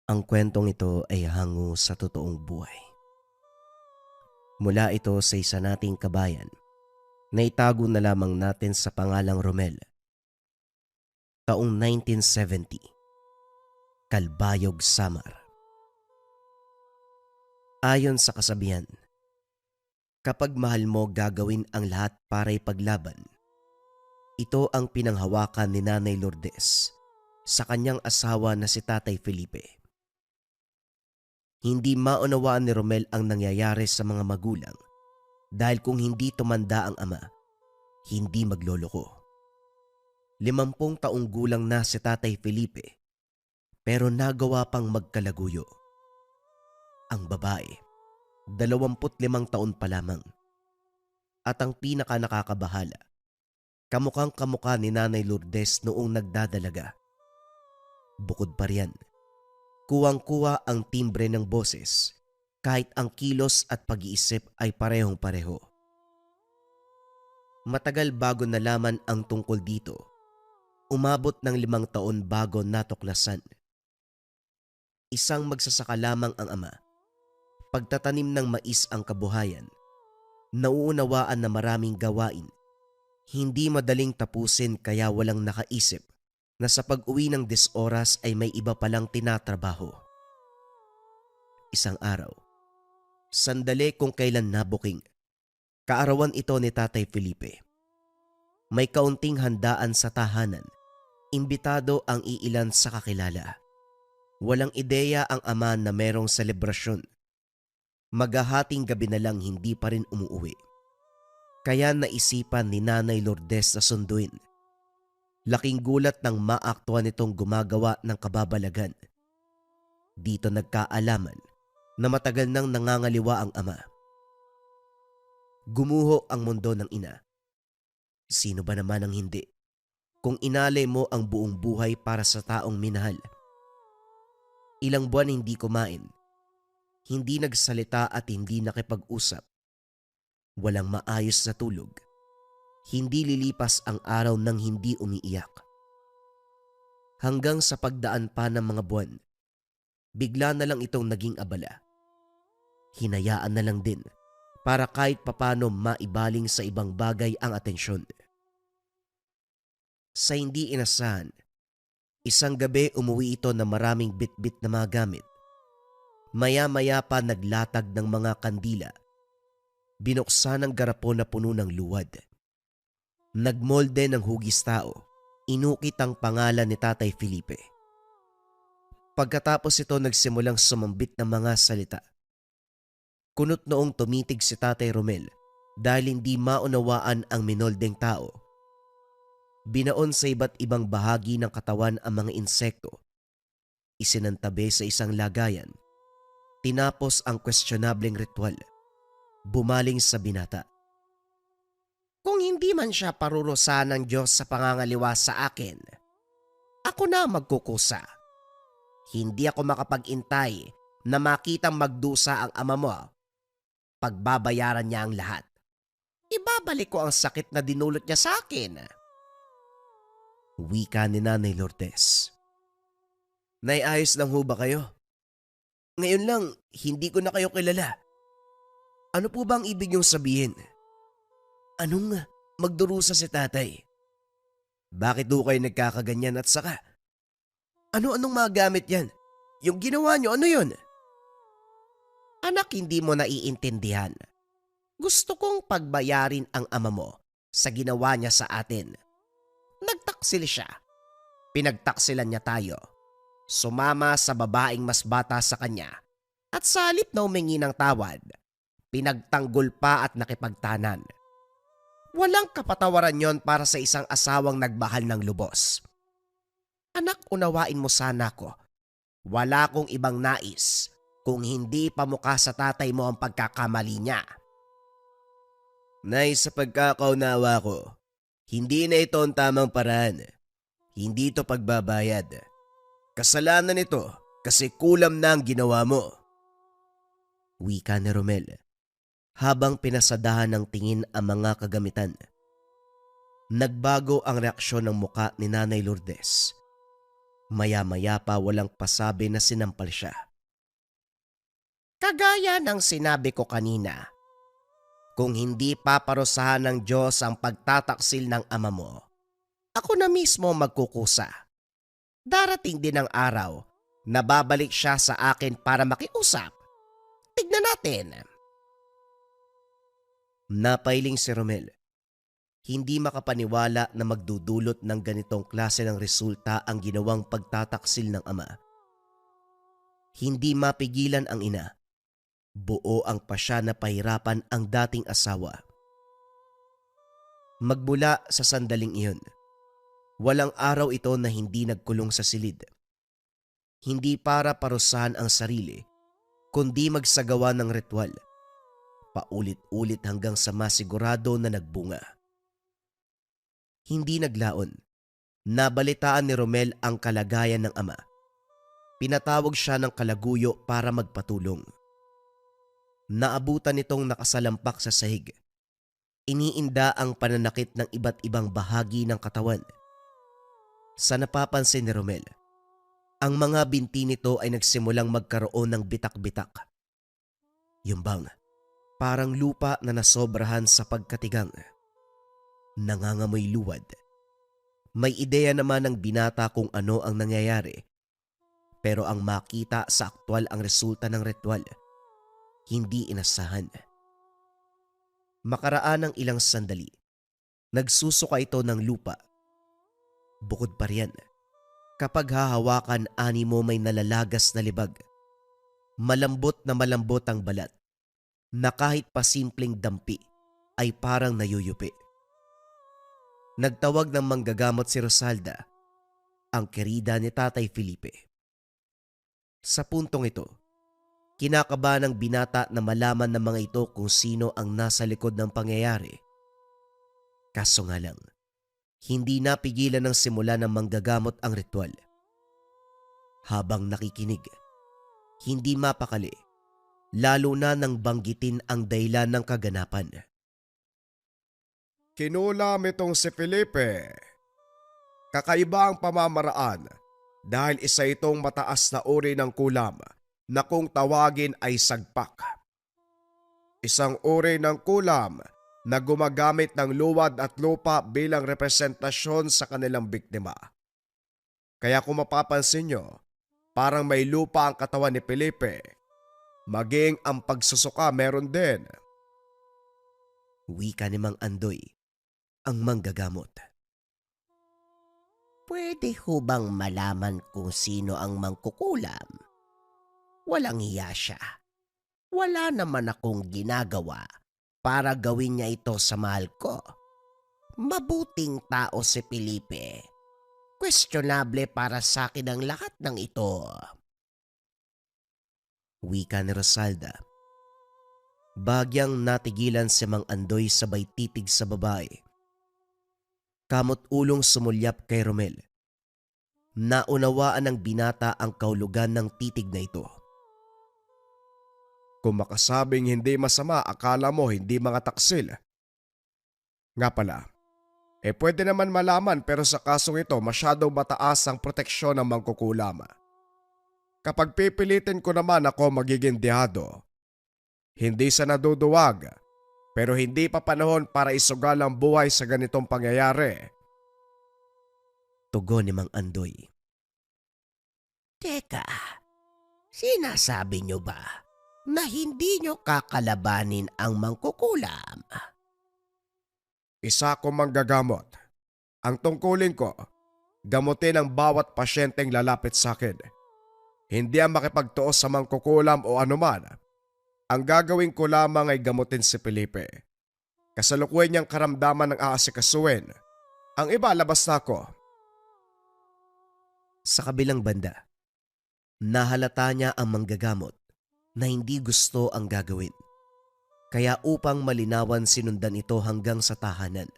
Ang kwentong ito ay hango sa totoong buhay. Mula ito sa isa nating kabayan na itago na lamang natin sa pangalang Romel. Taong 1970, Calbayog, Samar. Ayon sa kasabihan, kapag mahal mo gagawin ang lahat para ipaglaban. Ito ang pinanghawakan ni Nanay Lourdes sa kanyang asawa na si Tatay Felipe. Hindi maunawaan ni Romel ang nangyayari sa mga magulang dahil kung hindi tumanda ang ama, hindi magloloko. 50 taong gulang na si Tatay Felipe pero nagawa pang magkalaguyo. Ang babae, 25 taon pa lamang. At ang pinaka nakakabahala, kamukhang kamukha ni Nanay Lourdes noong nagdadalaga. Bukod pa riyan, kuwang-kuwa ang timbre ng boses kahit ang kilos at pag-iisip ay parehong-pareho. Matagal bago nalaman ang tungkol dito, umabot ng 5 taon bago natuklasan. Isang magsasaka lamang ang ama. Pagtatanim ng mais ang kabuhayan, nauunawaan na maraming gawain. Hindi madaling tapusin kaya walang nakaisip na sa pag-uwi ng 10 oras ay may iba palang tinatrabaho. Isang araw, sandali kung kailan nabuking, kaarawan ito ni Tatay Felipe. May kaunting handaan sa tahanan, imbitado ang iilan sa kakilala. Walang ideya ang ama na merong selebrasyon. Maghahating gabi na lang hindi pa rin umuuwi. Kaya naisipan ni Nanay Lourdes na sunduin. Laking gulat nang maaktuhan nitong gumagawa ng kababalagan. Dito nagkaalaman na matagal nang nangangaliwa ang ama. Gumuho ang mundo ng ina. Sino ba naman ang hindi? Kung inalay mo ang buong buhay para sa taong minahal. Ilang buwan hindi kumain. Hindi nagsalita at hindi nakipag-usap. Walang maayos na tulog. Hindi lilipas ang araw nang hindi umiiyak. Hanggang sa pagdaan pa ng mga buwan, bigla na lang itong naging abala. Hinayaan na lang din para kahit papano maibaling sa ibang bagay ang atensyon. Sa hindi inasahan, isang gabi umuwi ito na maraming bitbit na mga gamit. Maya-maya pa naglatag ng mga kandila. Binuksan ang garapon na puno ng luwad. Nagmolde ng hugis tao. Inukit ang pangalan ni Tatay Felipe. Pagkatapos ito nagsimulang sumambit ng mga salita. Kunot noong tumitig si Tatay Romel dahil hindi maunawaan ang minoldeng tao. Binaon sa iba't ibang bahagi ng katawan ang mga insekto. Isinantabi sa isang lagayan. Tinapos ang questionableng ritual. Bumaling sa binata. Kung hindi man siya parurusahan ng Diyos sa pangangaliwa sa akin, ako na magkukusa. Hindi ako makapag-intay na makitang magdusa ang ama mo. Pagbabayaran niya ang lahat. Ibabalik ko ang sakit na dinulot niya sa akin. Wika ni Nanay Lourdes. Nay, ayos lang ho ba kayo? Ngayon lang, hindi ko na kayo kilala. Ano po ba ang ibig niyong sabihin? Anong magdurusa si tatay? Bakit do kayo nagkakaganyan at saka? Ano-anong mga gamit yan? Yung ginawa niyo, ano yun? Anak, hindi mo naiintindihan. Gusto kong pagbayarin ang ama mo sa ginawa niya sa atin. Nagtaksil siya. Pinagtaksilan niya tayo. Sumama sa babaeng mas bata sa kanya at sa halip na humingi ng tawad, pinagtanggol pa at nakipagtanan. Walang kapatawaran yon para sa isang asawang nagmahal ng lubos. Anak, unawain mo sana ko. Wala kong ibang nais kung hindi pamukha sa tatay mo ang pagkakamali niya. Nay, sa pagkakaunawa ko, hindi na ito ang tamang paraan. Hindi ito pagbabayad. Kasalanan ito kasi kulam na ang ginawa mo. Wika ni Romel habang pinasadahan ng tingin ang mga kagamitan. Nagbago ang reaksyon ng muka ni Nanay Lourdes. Maya-maya pa walang pasabi na sinampal siya. Kagaya ng sinabi ko kanina, kung hindi paparusahan ng Diyos ang pagtataksil ng ama mo, ako na mismo magkukusa. Darating din ang araw na babalik siya sa akin para makiusap. Tignan natin. Napailing si Romel. Hindi makapaniwala na magdudulot ng ganitong klase ng resulta ang ginawang pagtataksil ng ama. Hindi mapigilan ang ina. Buo ang pasya na pahirapan ang dating asawa. Magmula sa sandaling iyon, walang araw ito na hindi nagkulong sa silid. Hindi para parusahan ang sarili, kundi magsagawa ng ritual. Paulit-ulit hanggang sa masigurado na nagbunga. Hindi naglaon. Nabalitaan ni Romel ang kalagayan ng ama. Pinatawag siya ng kalaguyo para magpatulong. Naabutan nitong nakasalampak sa sahig. Iniinda ang pananakit ng iba't ibang bahagi ng katawan. Sa napapansin ni Romel, ang mga binti nito ay nagsimulang magkaroon ng bitak-bitak. Yumbang, parang lupa na nasobrahan sa pagkatigang. Nangangamoy luwad. May ideya naman ng binata kung ano ang nangyayari. Pero ang makita sa aktwal ang resulta ng ritual, hindi inasahan. Makaraan ng ilang sandali, nagsusuka ito ng lupa. Bukod pa riyan, kapag hahawakan ani mo may nalalagas na libag. Malambot ang balat, na kahit pa simpleng dampi ay parang nayuyupi. Nagtawag ng manggagamot si Rosalda, ang kerida ni Tatay Felipe. Sa puntong ito, kinakabahan ng binata na malaman ng mga ito kung sino ang nasa likod ng pangyayari. Kaso nga lang, hindi napigilan ng simula ng manggagamot ang ritual. Habang nakikinig, hindi mapakali, lalo na nang banggitin ang dahilan ng kaganapan. Kinulam itong si Felipe. Kakaiba ang pamamaraan dahil isa itong mataas na uri ng kulam na kung tawagin ay sagpak. Isang uri ng kulam na gumagamit ng luwad at lupa bilang representasyon sa kanilang biktima. Kaya kung mapapansin nyo, parang may lupa ang katawan ni Felipe. Maging ang pagsusuka meron din. Wika ni Mang Andoy, ang manggagamot. Pwede ho bang malaman kung sino ang mangkukulam? Walang hiya siya. Wala naman akong ginagawa para gawin niya ito sa mahal ko. Mabuting tao si Felipe. Questionable para sa akin ang lahat ng ito. Wika ni Rosalda. Bagyang natigilan si Mang Andoy sabay titig sa babae. Kamot ulong sumulyap kay Romel. Naunawaan ng binata ang kahulugan ng titig na ito. Kung makasabing hindi masama, akala mo hindi mga taksil. Nga pala, pwede naman malaman pero sa kasong ito masyadong mataas ang proteksyon ng mangkukulam. Kapag pipilitin ko naman ako magiging dihado, hindi sa naduduwag, pero hindi pa panahon para isugal ang buhay sa ganitong pangyayari. Tugon ni Mang Andoy. Teka, sinasabi nyo ba na hindi nyo kakalabanin ang mangkukulam? Isa ko manggagamot. Ang tungkulin ko, gamutin ang bawat pasyenteng lalapit sa akin. Hindi ang makipagtuos sa mangkukulam o anuman. Ang gagawin ko lamang ay gamutin si Felipe. Kasalukuyan niyang karamdaman ng aasikasuin. Ang iba, labas na ako. Sa kabilang banda, nahalata niya ang manggagamot na hindi gusto ang gagawin. Kaya upang malinawan sinundan ito hanggang sa tahanan.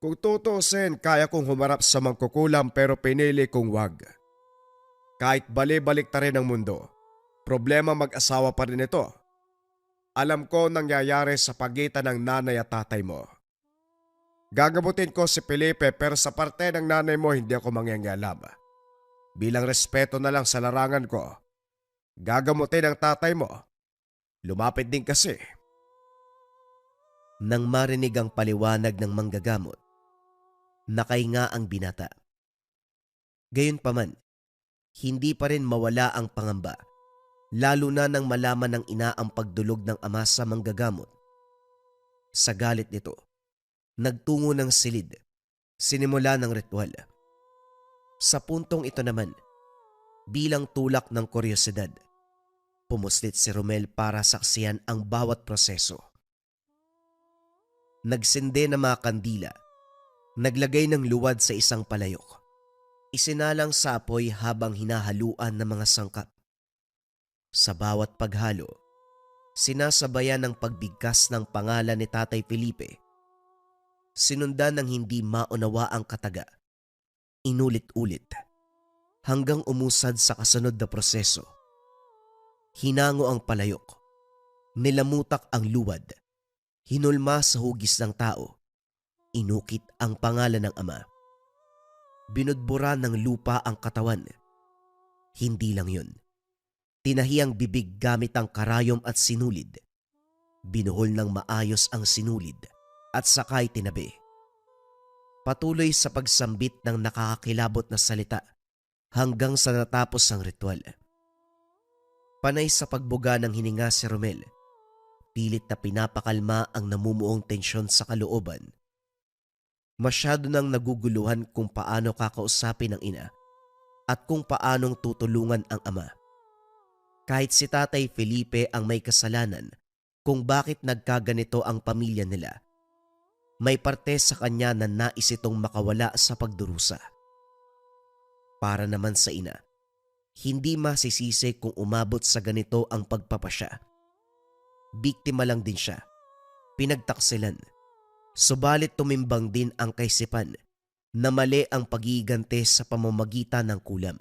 Kung tutuusin, kaya kong humarap sa mangkukulam pero pinili kong wag. Kahit bali-balik ta rin ang mundo, problema mag-asawa pa rin ito. Alam ko nangyayari sa pagitan ng nanay at tatay mo. Gagamutin ko si Felipe pero sa parte ng nanay mo hindi ako mangyangyalab. Bilang respeto na lang sa larangan ko, gagamutin ang tatay mo. Lumapit din kasi. Nang marinig ang paliwanag ng manggagamot, nakahinga ang binata. Gayunpaman, hindi pa rin mawala ang pangamba, lalo na nang malaman ng ina ang pagdulog ng ama sa manggagamot. Sa galit nito, nagtungo ng silid, sinimula ng ritual. Sa puntong ito naman, bilang tulak ng kuryosidad, pumuslit si Romel para saksiyan ang bawat proseso. Nagsinde ng mga kandila, naglagay ng luwad sa isang palayok, isinalang sa apoy habang hinahaluan ng mga sangkap. Sa bawat paghalo, sinasabayan ng pagbigkas ng pangalan ni Tatay Felipe. Sinundan ng hindi maunawa ang kataga. Inulit-ulit hanggang umusad sa kasunod na proseso. Hinango ang palayok, nilamutak ang luwad, hinulma sa hugis ng tao, inukit ang pangalan ng ama. Binudbura ng lupa ang katawan. Hindi lang yun. Tinahi ang bibig gamit ang karayom at sinulid. Binuhol ng maayos ang sinulid at sakay tinabi. Patuloy sa pagsambit ng nakakakilabot na salita hanggang sa natapos ang ritual. Panay sa pagbuga ng hininga si Romel, pilit na pinapakalma ang namumuong tensyon sa kalooban. Masyado nang naguguluhan kung paano kakausapin ang ina at kung paanong tutulungan ang ama. Kahit si Tatay Felipe ang may kasalanan kung bakit nagkaganito ang pamilya nila, may parte sa kanya na nais itong makawala sa pagdurusa. Para naman sa ina, hindi masisisi kung umabot sa ganito ang pagpapasya. Biktima lang din siya, pinagtaksilan, subalit tumimbang din ang kaisipan na mali ang pagigante sa pamamagitan ng kulam.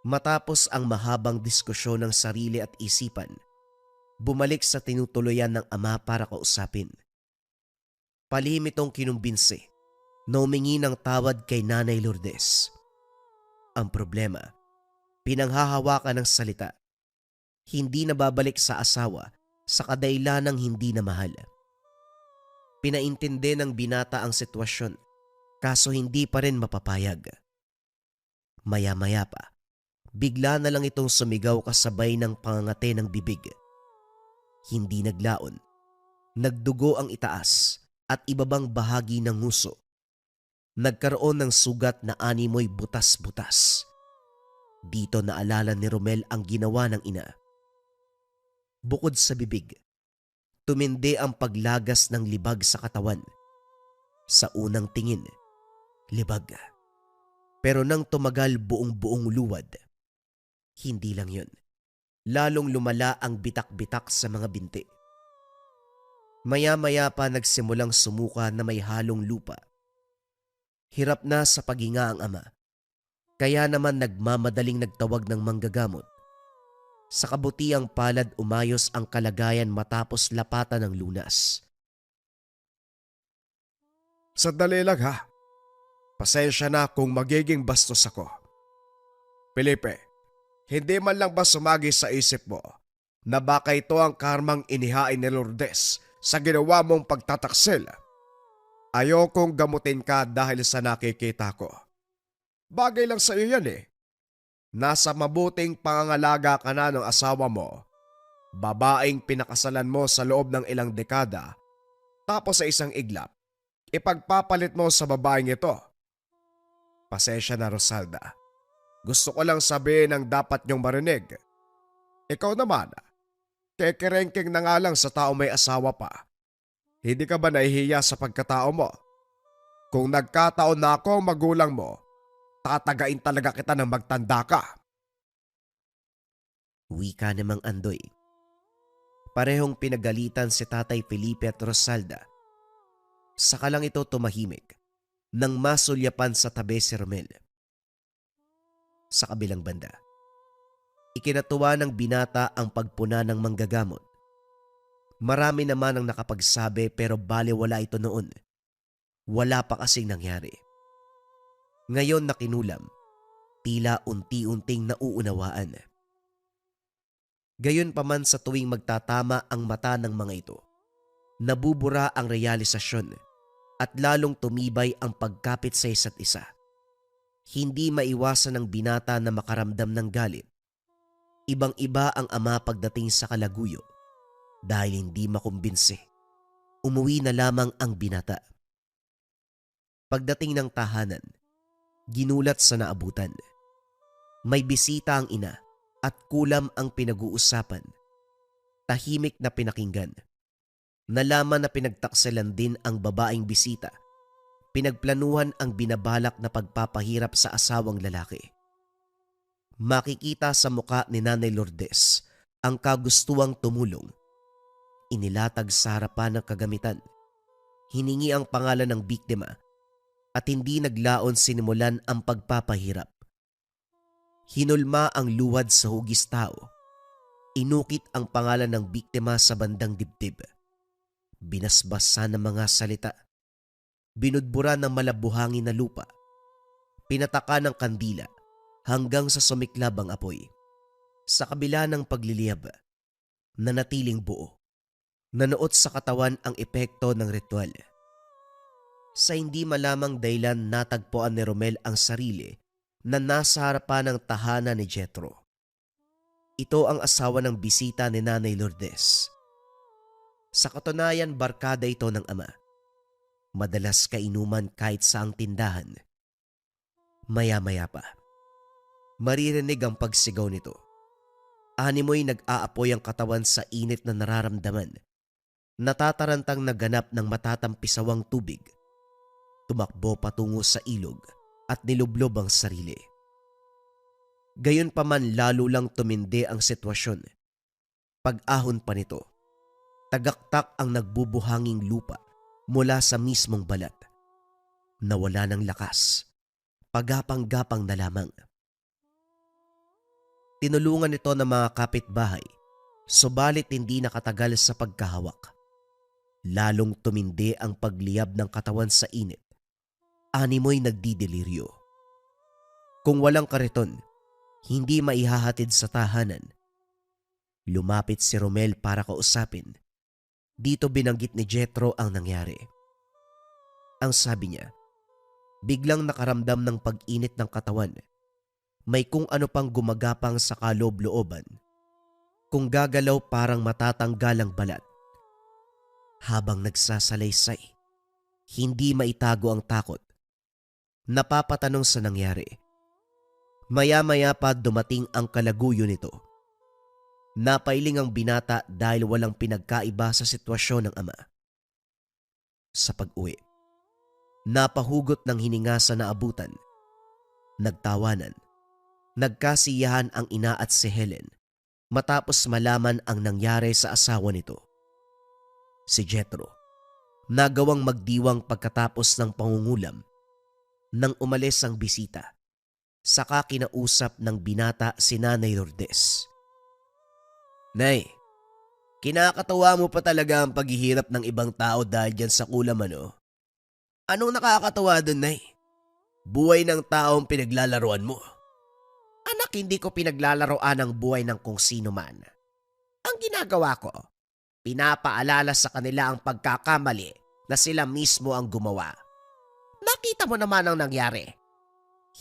Matapos ang mahabang diskusyon ng sarili at isipan, bumalik sa tinutuloyan ng ama para kausapin. Palihim itong kinumbinsi na humingi ng tawad kay Nanay Lourdes. Ang problema, pinanghahawakan ng salita, hindi nababalik sa asawa sa kadailanang hindi na mahal. Pinaintindi ng binata ang sitwasyon, kaso hindi pa rin mapapayag. Maya-maya pa, bigla na lang itong sumigaw kasabay ng pangangate ng bibig. Hindi naglaon, nagdugo ang itaas at ibabang bahagi ng nguso. Nagkaroon ng sugat na animoy butas-butas. Dito naalala ni Romel ang ginawa ng ina. Bukod sa bibig, tumindi ang paglagas ng libag sa katawan. Sa unang tingin, libag. Pero nang tumagal buong-buong luwad, hindi lang yun. Lalong lumala ang bitak-bitak sa mga binti. Maya-maya pa nagsimulang sumuka na may halong lupa. Hirap na sa paghinga ang ama, kaya naman nagmamadaling nagtawag ng manggagamot. Sa kabutiang palad umayos ang kalagayan matapos lapatan ng lunas. Sandali lang ha. Pasensya na kung magiging bastos ako. Felipe, hindi man lang ba sumagi sa isip mo na baka ito ang karmang inihain ni Lourdes sa ginawa mong pagtataksil? Ayokong gamutin ka dahil sa nakikita ko. Bagay lang sa iyo yan eh. Nasa mabuting pangangalaga ka na ng asawa mo, babaeng pinakasalan mo sa loob ng ilang dekada, tapos sa isang iglap, ipagpapalit mo sa babaeng ito. Pasensya na, Rosalda. Gusto ko lang sabihin ang dapat niyong marinig. Ikaw naman, kekerengking na nga lang sa tao may asawa pa. Hindi ka ba nahihiya sa pagkatao mo? Kung nagkataon na ako ang magulang mo, tatagain talaga kita ng magtanda ka. Wika namang Andoy. Parehong pinagalitan si Tatay Felipe at Rosalda. Saka lang ito tumahimik nang masulyapan sa tabi si Romel. Sa kabilang banda, ikinatuwa ng binata ang pagpuna ng manggagamot. Marami naman ang nakapagsabi pero balewala ito noon. Wala pa kasing nangyari. Ngayon na kinulam, tila unti-unting nauunawaan. Gayon pa man sa tuwing magtatama ang mata ng mga ito, nabubura ang realisasyon at lalong tumibay ang pagkapit sa isa't isa. Hindi maiwasan ng binata na makaramdam ng galit. Ibang-iba ang ama pagdating sa kalaguyo dahil hindi makumbinsi. Umuwi na lamang ang binata. Pagdating ng tahanan, ginulat sa naabutan. May bisita ang ina at kulam ang pinag-uusapan. Tahimik na pinakinggan. Nalaman na pinagtakselan din ang babaeng bisita. Pinagplanuhan ang binabalak na pagpapahirap sa asawang lalaki. Makikita sa muka ni Nanay Lourdes ang kagustuang tumulong. Inilatag sa harapan ng kagamitan. Hiningi ang pangalan ng biktima at hindi naglaon sinimulan ang pagpapahirap. Hinulma ang luwad sa hugis tao. Inukit ang pangalan ng biktima sa bandang dibdib. Binasbasa ng mga salita. Binudbura ng malabuhangin na lupa. Pinataka ng kandila hanggang sa sumiklab ang apoy. Sa kabila ng pagliliyab, nanatiling buo. Nanuot sa katawan ang epekto ng ritual. Sa hindi malamang dahilan natagpuan ni Romel ang sarili na nasa harapan ng tahanan ni Jethro. Ito ang asawa ng bisita ni Nanay Lourdes. Sa katunayan, barkada ito ng ama. Madalas kainuman kahit saang tindahan. Maya-maya pa, maririnig ang pagsigaw nito. Animoy nag-aapoy ang katawan sa init na nararamdaman. Natatarantang naganap ng matatampisawang tubig. Tumakbo patungo sa ilog at nilublob ang sarili. Gayon pa man lalo lang tumindi ang sitwasyon. Pag-ahon pa nito, tagaktak ang nagbubuhanging lupa mula sa mismong balat. Nawala ng lakas, pagapang-gapang na lamang. Tinulungan ito ng mga kapitbahay, subalit hindi nakatagal sa pagkahawak. Lalong tumindi ang pagliyab ng katawan sa init. Animoy nagdideliryo. Kung walang kariton, hindi maihahatid sa tahanan. Lumapit si Romel para kausapin. Dito binanggit ni Jethro ang nangyari. Ang sabi niya, biglang nakaramdam ng pag-init ng katawan. May kung ano pang gumagapang sa kaloob-looban. Kung gagalaw parang matatanggal ang balat. Habang nagsasalaysay, hindi maitago ang takot. Napapatanong sa nangyari. Maya-maya pa dumating ang kalaguyo nito. Napailing ang binata dahil walang pinagkaiba sa sitwasyon ng ama. Sa pag-uwi, napahugot ng hininga sa naabutan. Nagtawanan. Nagkasiyahan ang ina at si Helen matapos malaman ang nangyari sa asawa nito. Si Jethro, nagawang magdiwang pagkatapos ng pangungulam. Nang umalis ang bisita, saka kinausap ng binata si Nanay Lourdes. Nay, kinakatawa mo pa talaga ang paghihirap ng ibang tao dahil dyan sa kulam ano? Anong nakakatawa dun, Nay? Buhay ng taong pinaglalaroan mo. Anak, hindi ko pinaglalaroan ang buhay ng kung sino man. Ang ginagawa ko, pinapaalala sa kanila ang pagkakamali na sila mismo ang gumawa. Nakita mo naman ang nangyari.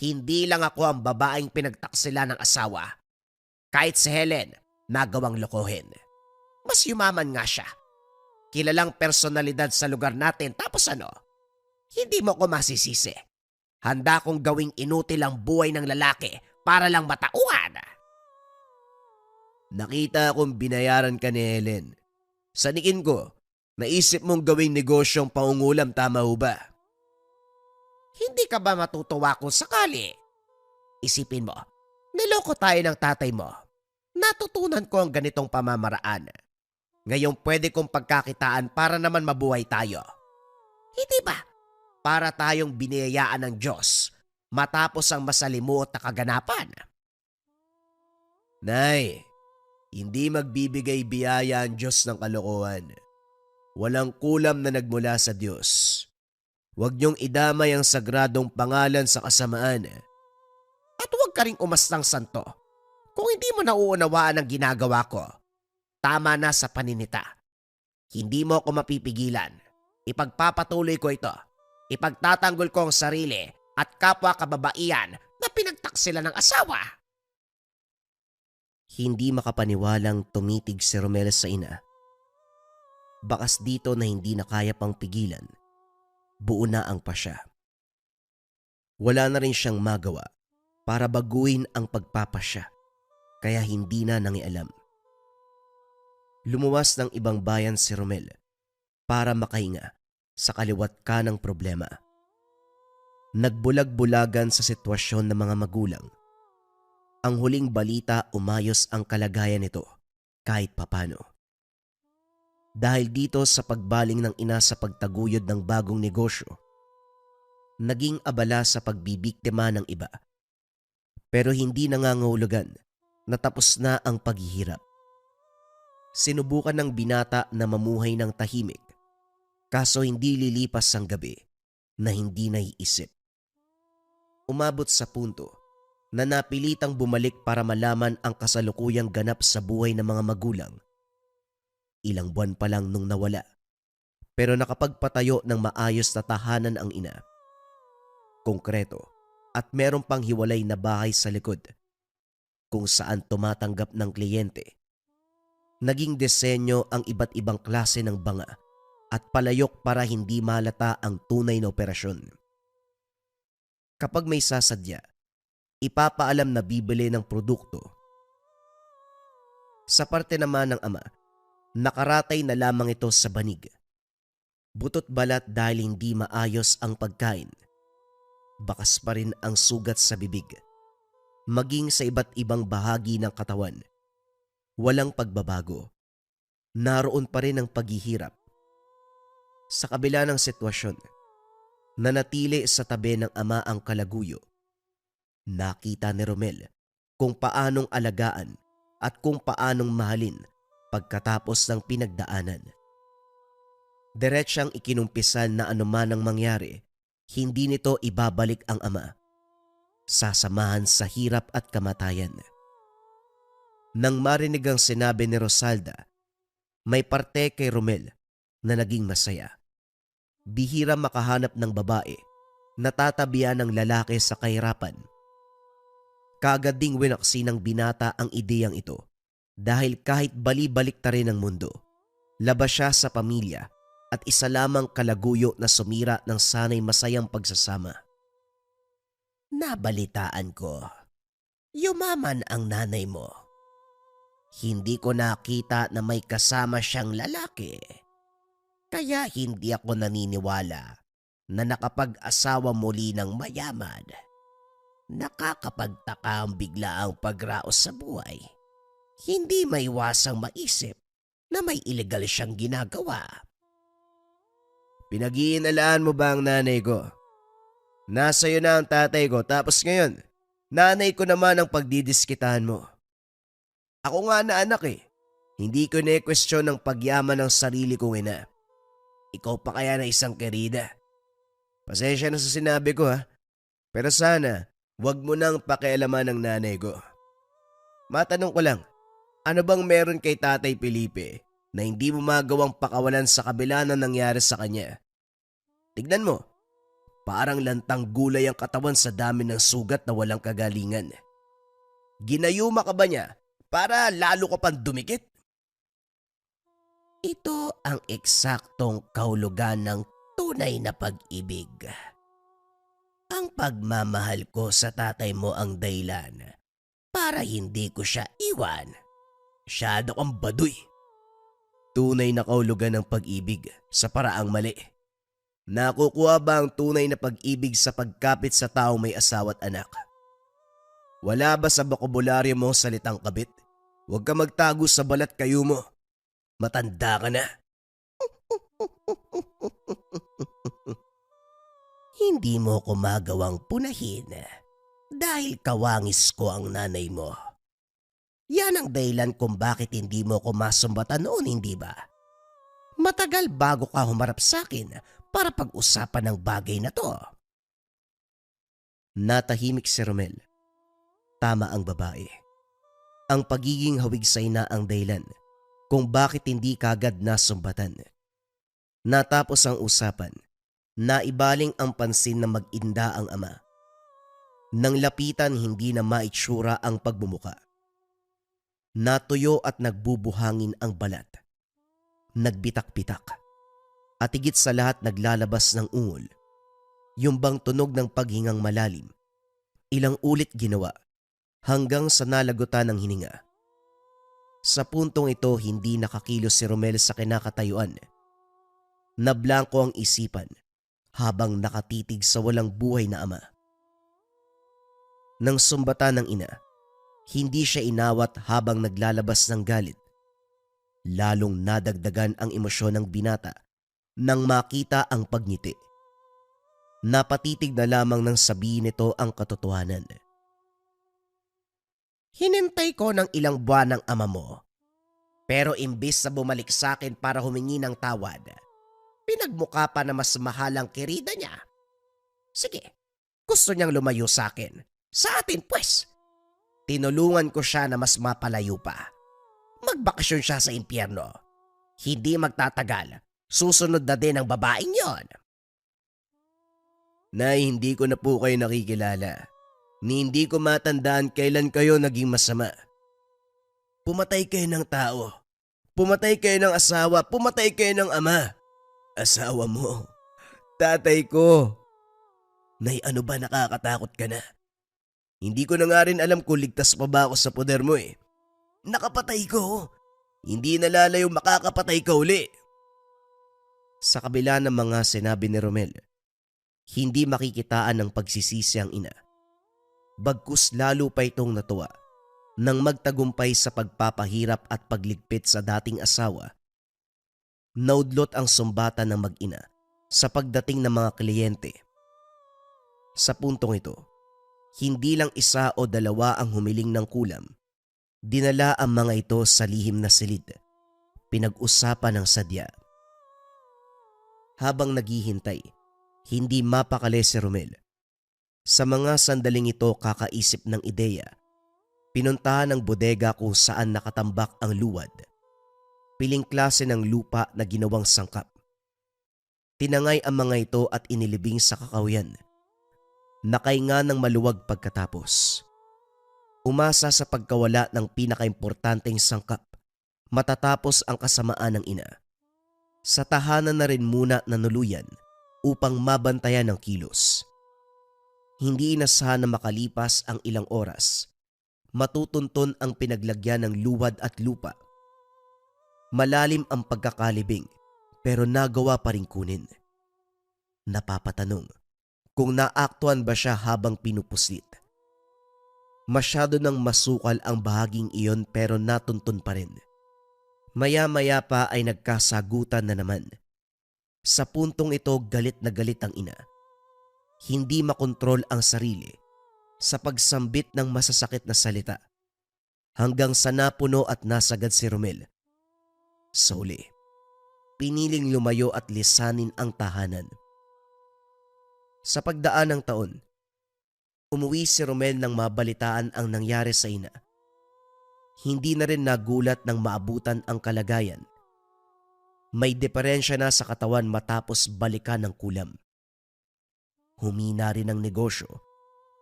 Hindi lang ako ang babaeng pinagtaksila ng asawa. Kahit si Helen, nagawang lokohin. Mas yumaman nga siya. Kilalang personalidad sa lugar natin tapos ano? Hindi mo ko masisisi. Handa kong gawing inutil ang buhay ng lalaki para lang matauhan. Nakita akong binayaran ka ni Helen. Sanikin ko, naisip mong gawing negosyong pangungulam, tama ho ba? Hindi ka ba matutuwa kung sakali? Isipin mo, niloko tayo ng tatay mo. Natutunan ko ang ganitong pamamaraan. Ngayong pwede kong pagkakitaan para naman mabuhay tayo. Hindi ba? Para tayong biniyayaan ng Diyos matapos ang masalimuot na kaganapan. Nay, Hindi magbibigay biyaya ang Diyos ng kalokohan. Walang kulam na nagmula sa Diyos. Huwag niyong idamay ang sagradong pangalan sa kasamaan. At huwag ka ring umastang santo. Kung hindi mo nauunawaan ang ginagawa ko, tama na sa paninita. Hindi mo ako mapipigilan. Ipagpapatuloy ko ito. Ipagtatanggol ko ang sarili at kapwa kababaihan na pinagtaksila ng asawa. Hindi makapaniwalang tumitig si Romel sa ina. Bakas dito na hindi na kaya pang pigilan. Buo na ang pasya. Wala na rin siyang magawa para baguhin ang pagpapasya, kaya hindi na nangialam. Lumuwas ng ibang bayan si Romel para makahinga sa kaliwat ka ng problema. Nagbulag-bulagan sa sitwasyon ng mga magulang. Ang huling balita, umayos ang kalagayan nito kahit papano. Dahil dito sa pagbaling ng ina sa pagtaguyod ng bagong negosyo, naging abala sa pagbibiktima ng iba. Pero hindi nangangahulugan na tapos na ang paghihirap. Sinubukan ng binata na mamuhay ng tahimik, kaso hindi lilipas ang gabi na hindi naiisip. Umabot sa punto na napilitang bumalik para malaman ang kasalukuyang ganap sa buhay ng mga magulang. Ilang buwan pa lang nung nawala, pero nakapagpatayo ng maayos na tahanan ang ina. Konkreto at meron pang hiwalay na bahay sa likod kung saan tumatanggap ng kliyente. Naging disenyo ang iba't ibang klase ng banga at palayok para hindi malata ang tunay na operasyon. Kapag may sasadya, ipapaalam na bibili ng produkto. Sa parte naman ng ama, nakaratay na lamang ito sa banig. Butot balat dahil hindi maayos ang pagkain. Bakas pa rin ang sugat sa bibig. Maging sa iba't ibang bahagi ng katawan. Walang pagbabago. Naroon pa rin ang paghihirap. Sa kabila ng sitwasyon, nanatili sa tabi ng ama ang kalaguyo. Nakita ni Romel kung paanong alagaan at kung paanong mahalin pagkatapos ng pinagdaanan. Diretsyang ikinumpisan na anuman ang mangyari, hindi nito ibabalik ang ama. Sasamahan sa hirap at kamatayan. Nang marinig ang sinabi ni Rosalda, may parte kay Romel na naging masaya. Bihira makahanap ng babae na tatabihan ng lalaki sa kahirapan. Kaagad ding winaksi ng binata ang ideyang ito dahil kahit bali-balik ta rin ang mundo, labas siya sa pamilya at isa lamang kalaguyo na sumira ng sanay masayang pagsasama. Nabalitaan ko, yumaman ang nanay mo. Hindi ko nakita na may kasama siyang lalaki. Kaya hindi ako naniniwala na nakapag-asawa muli ng mayaman. Nakakapagtaka ang biglaang pagraos sa buhay. Hindi maiwasang maisip na may illegal siyang ginagawa. Pinag-iinalaan mo ba ang nanay ko? Nasa iyo na ang tatay ko tapos ngayon, nanay ko naman ang pagdidiskitahan mo. Ako nga na anak eh. Hindi ko na-question ang pagyaman ng sarili kong ina. Ikaw pa kaya na isang kerida. Pasensya na sa sinabi ko ha. Pero sana, wag mo nang pakialaman ng nanay ko. Matanong ko lang, ano bang meron kay Tatay Felipe na hindi mo magawang pakawalan sa kabila ng nangyari sa kanya? Tignan mo, parang lantang gulay ang katawan sa dami ng sugat na walang kagalingan. Ginayuma ka ba niya para lalo ka pang dumikit? Ito ang eksaktong kahulugan ng tunay na pag-ibig. Ang pagmamahal ko sa tatay mo ang dahilan para hindi ko siya iwan. Masyado kang baduy. Tunay na kahulugan ng pag-ibig sa paraang mali. Nakukuha ba ang tunay na pag-ibig sa pagkapit sa taong may asawa at anak? Wala ba sa bokabularyo mo salitang kabit? Huwag ka magtago sa balat kayo mo. Matanda ka na. Hindi mo ko magawang punahin dahil kawangis ko ang nanay mo. Yan ang dahilan kung bakit hindi mo ko masumbatan noon, hindi ba? Matagal bago ka humarap sa akin para pag-usapan ng bagay na to. Natahimik si Romel. Tama ang babae. Ang pagiging hawigsay na ang dahilan kung bakit hindi kagad nasumbatan. Natapos ang usapan, naibaling ang pansin na mag-inda ang ama. Nang lapitan, hindi na maitsura ang pagmumuka. Natuyo at nagbubuhangin ang balat. Nagbitak-bitak. At higit sa lahat naglalabas ng ungol. Yung bang tunog ng paghingang malalim. Ilang ulit ginawa hanggang sa nalagutan ng hininga. Sa puntong ito, hindi nakakilos si Romel sa kinakatayuan. Nablangko ang isipan habang nakatitig sa walang buhay na ama. Nang sumbatan ng ina, hindi siya inawat habang naglalabas ng galit. Lalong nadagdagan ang emosyon ng binata nang makita ang pagngiti. Napatitig na lamang nang sabihin nito ang katotohanan. Hinintay ko ng ilang buwan ng ama mo. Pero imbis na bumalik sa akin para humingi ng tawad, pinagmukha pa na mas mahal ang kirida niya. Sige, gusto niyang lumayo sa akin. Sa atin pues. Tinulungan ko siya na mas mapalayo pa. Magbakasyon siya sa impyerno. Hindi magtatagal. Susunod na din ang babaeng yon. Nay, hindi ko na po kayo nakikilala. Ni hindi ko matandaan kailan kayo naging masama. Pumatay kayo ng tao. Pumatay kayo ng asawa. Pumatay kayo ng ama. Asawa mo. Tatay ko. Nay, ano ba nakakatakot ka na? Hindi ko na nga rin alam kung ligtas pa ba ako sa poder mo eh. Nakapatay ko. Hindi nalalayo makakapatay ka uli. Sa kabila ng mga sinabi ni Romel, hindi makikitaan ng pagsisisi ang ina. Bagkus lalo pa itong natuwa nang magtagumpay sa pagpapahirap at pagligpit sa dating asawa. Naudlot ang sumbatan ng mag-ina sa pagdating ng mga kliyente. Sa puntong ito, hindi lang isa o dalawa ang humiling ng kulam. Dinala ang mga ito sa lihim na silid. Pinag-usapan ng sadya. Habang naghihintay, hindi mapakali si Romel. Sa mga sandaling ito kakaisip ng ideya. Pinuntahan ng bodega kung saan nakatambak ang luwad. Piling klase ng lupa na ginawang sangkap. Tinangay ang mga ito at inilibing sa kakahuyan. Nakahinga ng maluwag pagkatapos. Umasa sa pagkawala ng pinakaimportanteng sangkap matatapos ang kasamaan ng ina. Sa tahanan na rin muna nanuluyan upang mabantayan ng kilos. Hindi inasahan na makalipas ang ilang oras. Matutunton ang pinaglagyan ng luwad at lupa. Malalim ang pagkakalibing pero nagawa pa rin kunin. Napapatanong kung naaktuhan ba siya habang pinupuslit. Masyado nang masukal ang bahaging iyon pero natuntun pa rin. Maya-maya pa ay nagkasagutan na naman. Sa puntong ito galit na galit ang ina. Hindi makontrol ang sarili sa pagsambit ng masasakit na salita hanggang sa napuno at nasagad si Romel. Sa uli, piniling lumayo at lisanin ang tahanan. Sa pagdaan ng taon, umuwi si Romel nang mabalitaan ang nangyari sa ina. Hindi na rin nagulat nang maabutan ang kalagayan. May diferensya na sa katawan matapos balikan ng kulam. Humina rin ang negosyo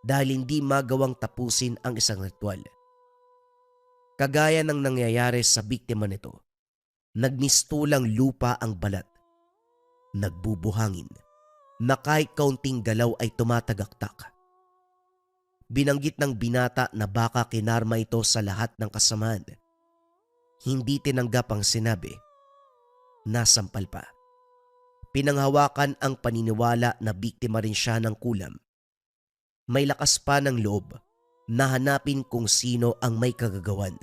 dahil hindi magawang tapusin ang isang ritual. Kagaya ng nangyayari sa biktima nito, nagmistulang lupa ang balat. Nagbubuhangin na kahit kaunting galaw ay tumatagaktak. Binanggit ng binata na baka kinarma ito sa lahat ng kasamaan. Hindi tinanggap ang sinabi. Nasampal pa. Pinanghawakan ang paniniwala na biktima rin siya ng kulam. May lakas pa ng loob na hanapin kung sino ang may kagagawan.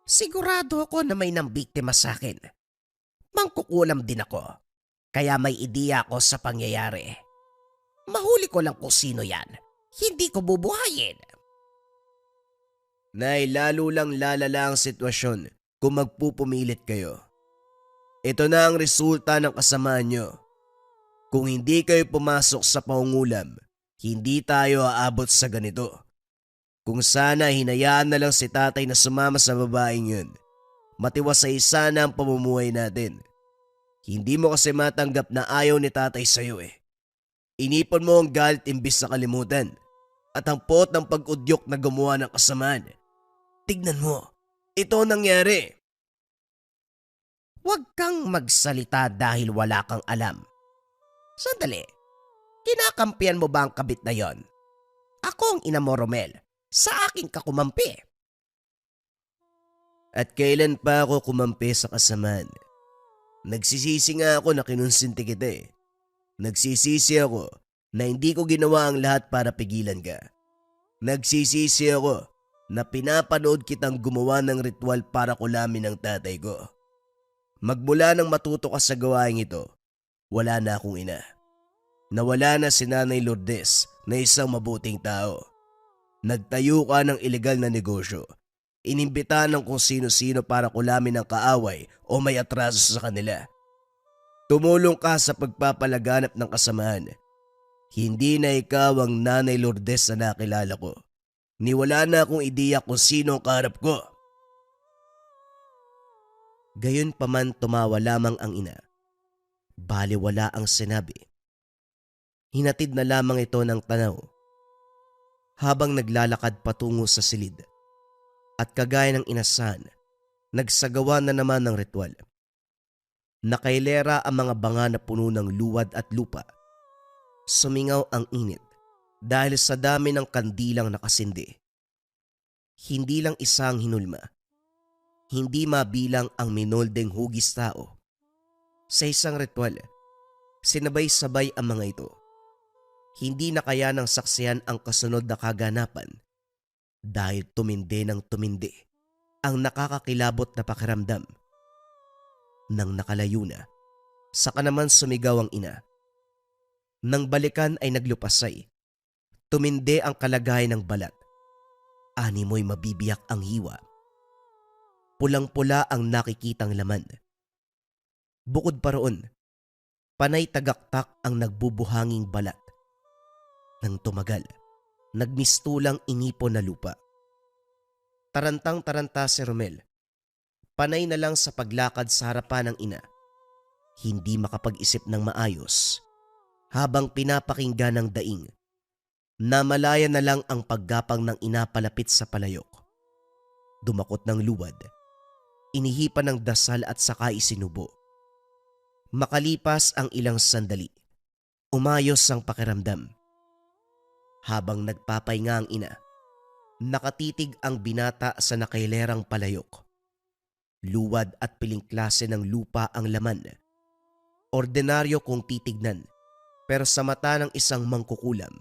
Sigurado ako na may nang biktima sa akin. Mangkukulam din ako. Kaya may ideya ako sa pangyayari. Mahuli ko lang kung sino yan. Hindi ko bubuhayin. Nay, lalo lang lalala ang sitwasyon kung magpupumilit kayo. Ito na ang resulta ng kasamaan nyo. Kung hindi kayo pumasok sa pangungulam, hindi tayo aabot sa ganito. Kung sana hinayaan na lang si tatay na sumama sa babaeng yun, matiwasay sana ang pamumuhay natin. Hindi mo kasi matanggap na ayaw ni tatay sa'yo eh. Inipon mo ang galit imbis na kalimutan at ang pot ng pag-udyok na gumawa ng kasamaan. Tignan mo, ito ang nangyari. Huwag kang magsalita dahil wala kang alam. Sandali, kinakampihan mo ba ang kabit na yon? Ako ang ina mo, Romel. Sa akin ka kumampi. At kailan pa ako kumampi sa kasamaan? Nagsisisi nga ako na kinonsinti kita eh. Nagsisisi ako na hindi ko ginawa ang lahat para pigilan ka. Nagsisisi ako na pinapanood kitang gumawa ng ritual para kulamin ang tatay ko. Magmula nang matuto ka sa gawaing ito, wala na akong ina. Nawala na si Nanay Lourdes na isang mabuting tao. Nagtayo ka ng ilegal na negosyo. Inimbita ng kung sino-sino para kulamin ang kaaway o may atraso sa kanila. Tumulong ka sa pagpapalaganap ng kasamaan. Hindi na ikaw ang Nanay Lourdes na nakilala ko. Niwala na akong ideya kung sino ang kaharap ko. Gayon pa man tumawa lamang ang ina. Baliwala ang sinabi. Hinatid na lamang ito ng tanaw habang naglalakad patungo sa silid. At kagaya ng inasahan, nagsagawa na naman ng ritual. Nakailera ang mga banga na puno ng luwad at lupa. Sumingaw ang init dahil sa dami ng kandilang nakasindi. Hindi lang isang hinulma. Hindi mabilang ang minoldeng hugis tao. Sa isang ritual, sinabay-sabay ang mga ito. Hindi na kaya ng saksiyan ang kasunod na kaganapan dahil tumindi ng tumindi ang nakakakilabot na pakiramdam. Nang nakalayo na, saka naman sumigaw ang ina. Nang balikan ay naglupasay. Tumindi ang kalagay ng balat. Animoy mabibiyak ang hiwa. Pulang-pula ang nakikitang laman. Bukod pa roon, panay tagaktak ang nagbubuhanging balat. Nang tumagal, nagmistulang inipon na lupa. Tarantang-taranta si Romel. Panay na lang sa paglakad sa harapan ng ina. Hindi makapag-isip ng maayos. Habang pinapakinggan ng daing, namalaya na lang ang paggapang ng ina palapit sa palayok. Dumakot ng luwad. Inihipan ng dasal at saka isinubo. Makalipas ang ilang sandali, umayos ang pakiramdam. Habang nagpapahinga ang ina, nakatitig ang binata sa nakailerang palayok. Luwad at piling klase ng lupa ang laman. Ordinaryo kung titignan, pero sa mata ng isang mangkukulam,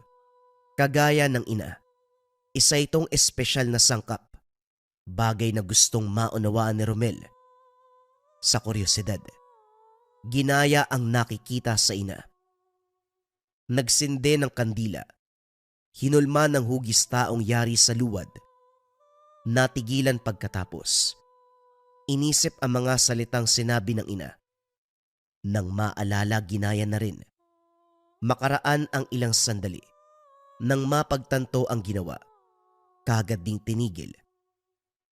kagaya ng ina, isa itong espesyal na sangkap. Bagay na gustong maunawaan ni Romel. Sa kuryosidad, ginaya ang nakikita sa ina. Nagsindi ng kandila. Hinulma ng hugis taong yari sa luwad. Natigilan pagkatapos. Inisip ang mga salitang sinabi ng ina. Nang maalala, ginaya na rin. Makaraan ang ilang sandali. Nang mapagtanto ang ginawa, kaagad ding tinigil.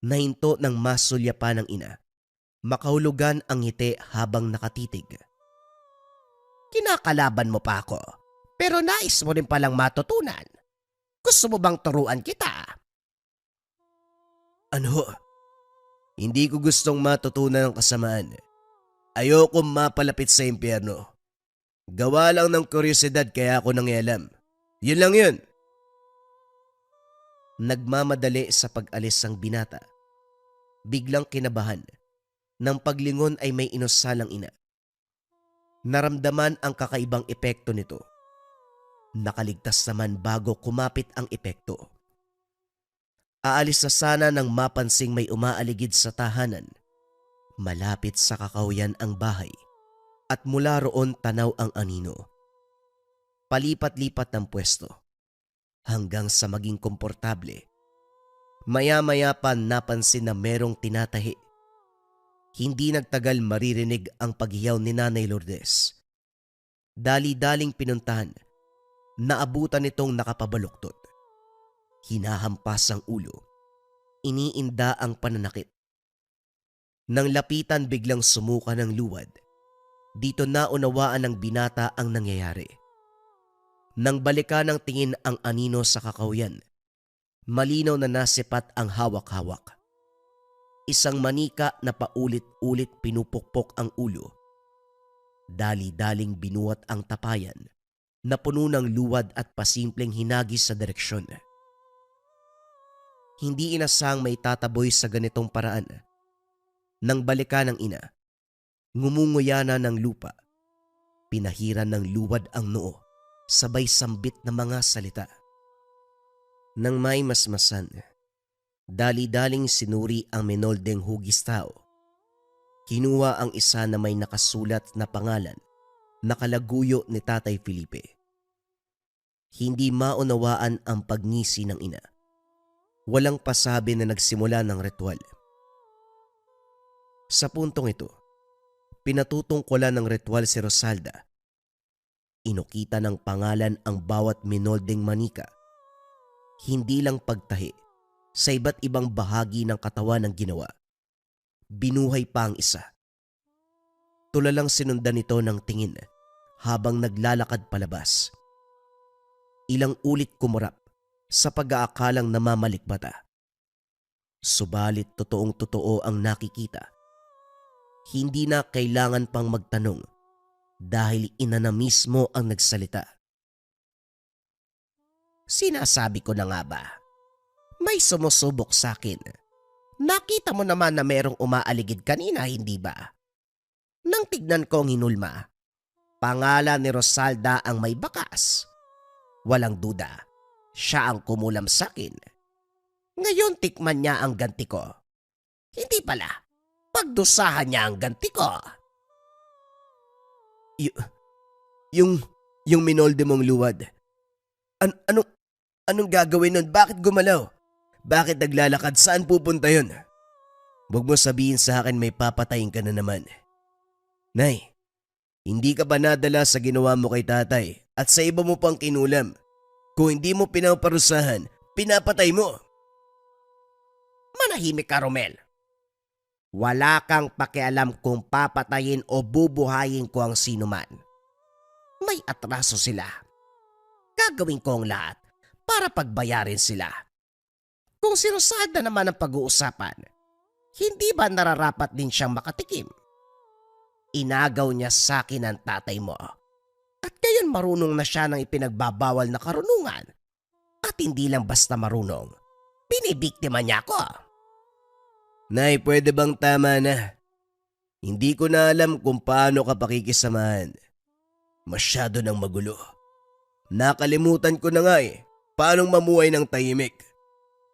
Nahinto ng masulya pa ng ina. Makahulugan ang ngiti habang nakatitig. Kinakalaban mo pa ako, pero nais mo rin palang matutunan. Gusto mo bang turuan kita? Ano? Hindi ko gustong matutunan ang kasamaan. Ayokong mapalapit sa impyerno. Gawa lang ng kuryosidad kaya ako nangialam. Yun lang yun. Nagmamadali sa pag-alis ang binata. Biglang kinabahan. Nang paglingon ay may inusalang ina. Naramdaman ang kakaibang epekto nito. Nakaligtas naman bago kumapit ang epekto. Aalis na sana nang mapansing may umaaligid sa tahanan. Malapit sa kakahuyan ang bahay at mula roon tanaw ang anino. Palipat-lipat ng pwesto hanggang sa maging komportable. Maya-maya pa napansin na merong tinatahi. Hindi nagtagal maririnig ang paghiyaw ni Nanay Lourdes. Dali-daling pinuntahan, naabutan nitong nakapabaluktot. Hinahampas ang ulo, iniinda ang pananakit. Nang lapitan biglang sumuka ng luwad. Dito naunawaan ng binata ang nangyayari. Nang balikan ng tingin ang anino sa kakawyan, malinaw na nasipat ang hawak-hawak. Isang manika na paulit-ulit pinupukpok ang ulo. Dali-daling binuhat ang tapayan na puno ng luwad at pasimpleng hinagis sa direksyon. Hindi inasang may tataboy sa ganitong paraan. Nang balikan ng ina, ngumunguya na ng lupa. Pinahiran ng luwad ang noo, sabay sambit na mga salita. Nang may masmasan, dali-daling sinuri ang minoldeng hugis tao. Kinuha ang isa na may nakasulat na pangalan, nakalaguyo ni Tatay Felipe. Hindi maunawaan ang pagngisi ng ina. Walang pasabi na nagsimula ng ritual. Sa puntong ito, pinatutungkulan ng ritual si Rosalda. Inukita ng pangalan ang bawat minoldeng manika. Hindi lang pagtahi, sa iba't ibang bahagi ng katawan ng ginawa. Binuhay pa ang isa. Tulalang sinundan ito ng tingin habang naglalakad palabas. Ilang ulit kumurap sa pag-aakalang namamalikmata. Subalit totoong-totoo ang nakikita. Hindi na kailangan pang magtanong dahil ina na mismo ang nagsalita. Sinasabi ko na nga ba? May sumusubok sa akin. Nakita mo naman na merong umaaligid kanina, hindi ba? Nang tignan ko ang hinulma, pangalan ni Rosalda ang may bakas. Walang duda, siya ang kumulam sa akin. Ngayon tikman niya ang ganti ko. Hindi pala, pagdusahan niya ang ganti ko. Yung minolde mong luwad. Anong gagawin nun? Bakit gumalaw? Bakit naglalakad? Saan pupunta yun? Huwag mo sabihin sa akin may papatayin ka na naman. Nay, hindi ka ba nadala sa ginawa mo kay tatay at sa iba mo pang kinulam? Kung hindi mo pinaparusahan, pinapatay mo. Manahimik ka, Romel. Wala kang pakialam kung papatayin o bubuhayin ko ang sino man. May atraso sila. Gagawin ko ang lahat para pagbayarin sila. Kung si Rosalda naman ang pag-uusapan, hindi ba nararapat din siyang makatikim? Inagaw niya sa akin ang tatay mo. At ngayon marunong na siya ng ipinagbabawal na karunungan. At hindi lang basta marunong, binibiktima niya ako. Nay, pwede bang tama na? Hindi ko na alam kung paano ka pakikisamahan. Masyado nang magulo. Nakalimutan ko na nga paanong mamuhay ng tahimik.